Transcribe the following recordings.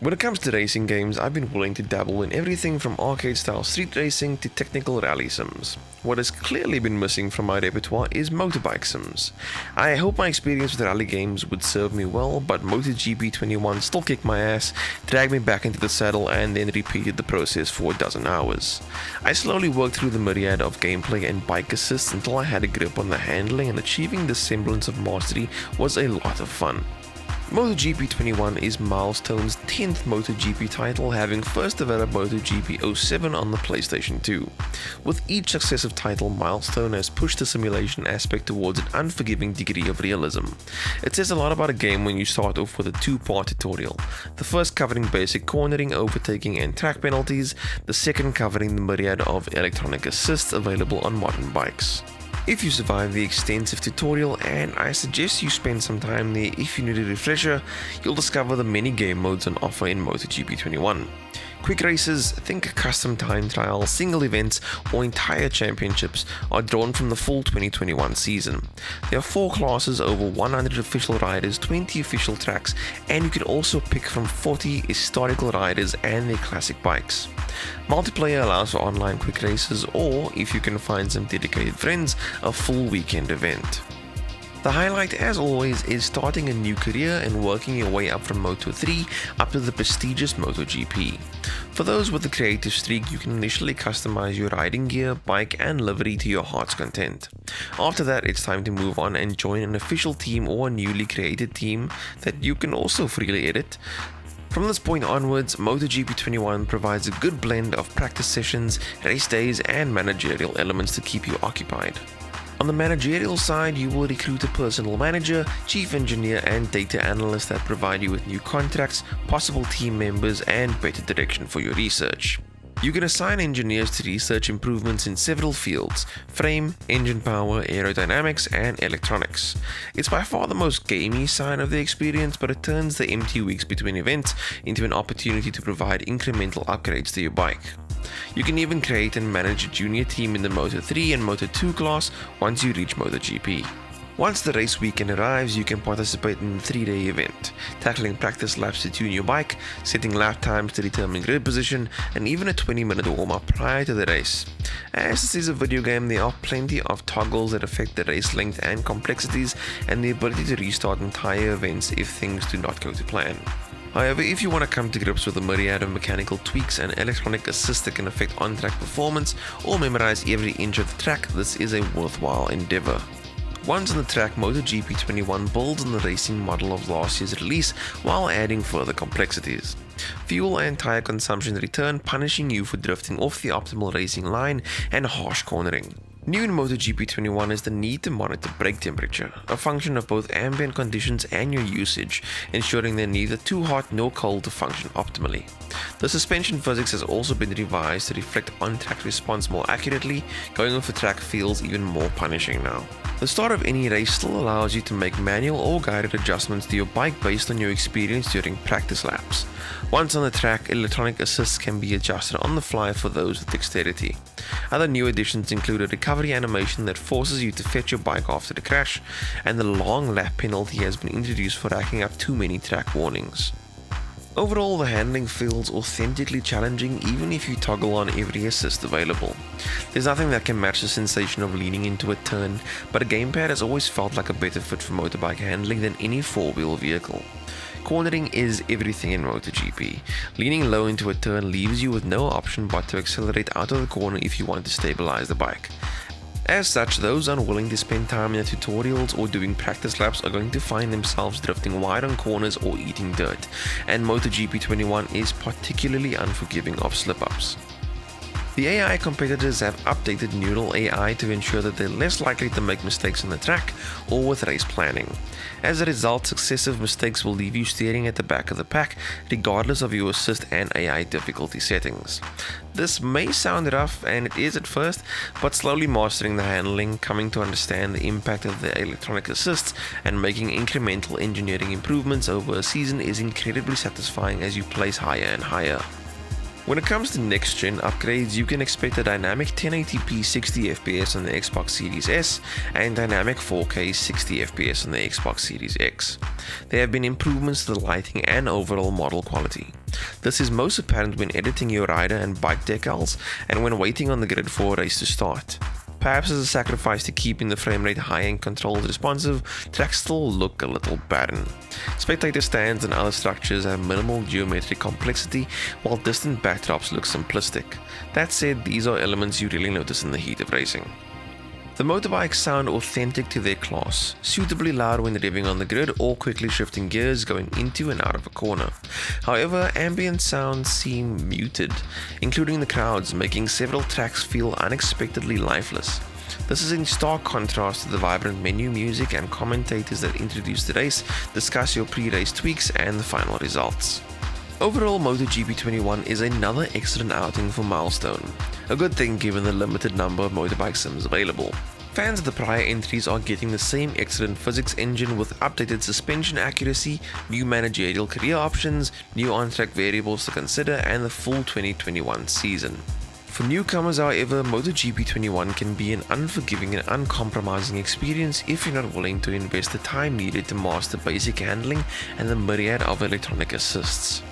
When it comes to racing games, I've been willing to dabble in everything from arcade-style street racing to technical rally sims. What has clearly been missing from my repertoire is motorbike sims. I hope my experience with rally games would serve me well, but MotoGP 21 still kicked my ass, dragged me back into the saddle, and then repeated the process for a dozen hours. I slowly worked through the myriad of gameplay and bike assists until I had a grip on the handling, and achieving this semblance of mastery was a lot of fun. MotoGP 21 is Milestone's 10th MotoGP title, having first developed MotoGP 07 on the PlayStation 2. With each successive title, Milestone has pushed the simulation aspect towards an unforgiving degree of realism. It says a lot about a game when you start off with a two-part tutorial, the first covering basic cornering, overtaking and track penalties, the second covering the myriad of electronic assists available on modern bikes. If you survive the extensive tutorial, and I suggest you spend some time there if you need a refresher, you'll discover the many game modes on offer in MotoGP 21. Quick races, think custom time trials, single events, or entire championships are drawn from the full 2021 season. There are 4 classes, over 100 official riders, 20 official tracks, and you can also pick from 40 historical riders and their classic bikes. Multiplayer allows for online quick races, or if you can find some dedicated friends, a full weekend event. The highlight, as always, is starting a new career and working your way up from Moto3 up to the prestigious MotoGP. For those with a creative streak, you can initially customize your riding gear, bike and livery to your heart's content. After that, it's time to move on and join an official team or a newly created team that you can also freely edit. From this point onwards, MotoGP 21 provides a good blend of practice sessions, race days and managerial elements to keep you occupied. On the managerial side, you will recruit a personal manager, chief engineer and data analyst that provide you with new contracts, possible team members and better direction for your research. You can assign engineers to research improvements in several fields: frame, engine power, aerodynamics and electronics. It's by far the most gamey side of the experience, but it turns the empty weeks between events into an opportunity to provide incremental upgrades to your bike. You can even create and manage a junior team in the Moto3 and Moto2 class once you reach MotoGP. Once the race weekend arrives, you can participate in a 3-day event, tackling practice laps to tune your bike, setting lap times to determine grid position, and even a 20-minute warm-up prior to the race. As this is a video game, there are plenty of toggles that affect the race length and complexities, and the ability to restart entire events if things do not go to plan. However, if you want to come to grips with a myriad of mechanical tweaks and electronic assists that can affect on-track performance or memorize every inch of the track, this is a worthwhile endeavor. Once on the track, MotoGP 21 builds on the racing model of last year's release while adding further complexities. Fuel and tire consumption return, punishing you for drifting off the optimal racing line and harsh cornering. New in MotoGP 21 is the need to monitor brake temperature, a function of both ambient conditions and your usage, ensuring they're neither too hot nor cold to function optimally. The suspension physics has also been revised to reflect on-track response more accurately. Going off the track feels even more punishing now. The start of any race still allows you to make manual or guided adjustments to your bike based on your experience during practice laps. Once on the track, electronic assists can be adjusted on the fly for those with dexterity. Other new additions include a recovery animation that forces you to fetch your bike after the crash, and the long lap penalty has been introduced for racking up too many track warnings. Overall, the handling feels authentically challenging even if you toggle on every assist available. There's nothing that can match the sensation of leaning into a turn, but a gamepad has always felt like a better fit for motorbike handling than any 4-wheel vehicle. Cornering is everything in MotoGP. Leaning low into a turn leaves you with no option but to accelerate out of the corner if you want to stabilize the bike. As such, those unwilling to spend time in the tutorials or doing practice laps are going to find themselves drifting wide on corners or eating dirt, and MotoGP 21 is particularly unforgiving of slip-ups. The AI competitors have updated neural AI to ensure that they're less likely to make mistakes on the track or with race planning. As a result, successive mistakes will leave you staring at the back of the pack regardless of your assist and AI difficulty settings. This may sound rough, and it is at first, but slowly mastering the handling, coming to understand the impact of the electronic assists, and making incremental engineering improvements over a season is incredibly satisfying as you place higher and higher. When it comes to next-gen upgrades, you can expect a dynamic 1080p 60fps on the Xbox Series S and dynamic 4K 60fps on the Xbox Series X. There have been improvements to the lighting and overall model quality. This is most apparent when editing your rider and bike decals and when waiting on the grid for a race to start. Perhaps as a sacrifice to keeping the frame rate high and controls responsive, tracks still look a little barren. Spectator stands and other structures have minimal geometric complexity, while distant backdrops look simplistic. That said, these are elements you really notice in the heat of racing. The motorbikes sound authentic to their class, suitably loud when revving on the grid or quickly shifting gears going into and out of a corner. However, ambient sounds seem muted, including the crowds, making several tracks feel unexpectedly lifeless. This is in stark contrast to the vibrant menu music and commentators that introduce the race, discuss your pre-race tweaks and the final results. Overall, MotoGP 21 is another excellent outing for Milestone. A good thing given the limited number of motorbike sims available. Fans of the prior entries are getting the same excellent physics engine with updated suspension accuracy, new managerial career options, new on-track variables to consider, and the full 2021 season. For newcomers, however, MotoGP 21 can be an unforgiving and uncompromising experience if you're not willing to invest the time needed to master basic handling and the myriad of electronic assists.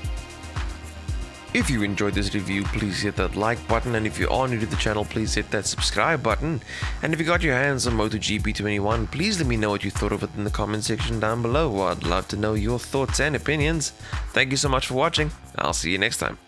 If you enjoyed this review, please hit that like button, and if you are new to the channel, please hit that subscribe button. And if you got your hands on MotoGP 21, please let me know what you thought of it in the comment section down below. I'd love to know your thoughts and opinions. Thank you so much for watching. I'll see you next time.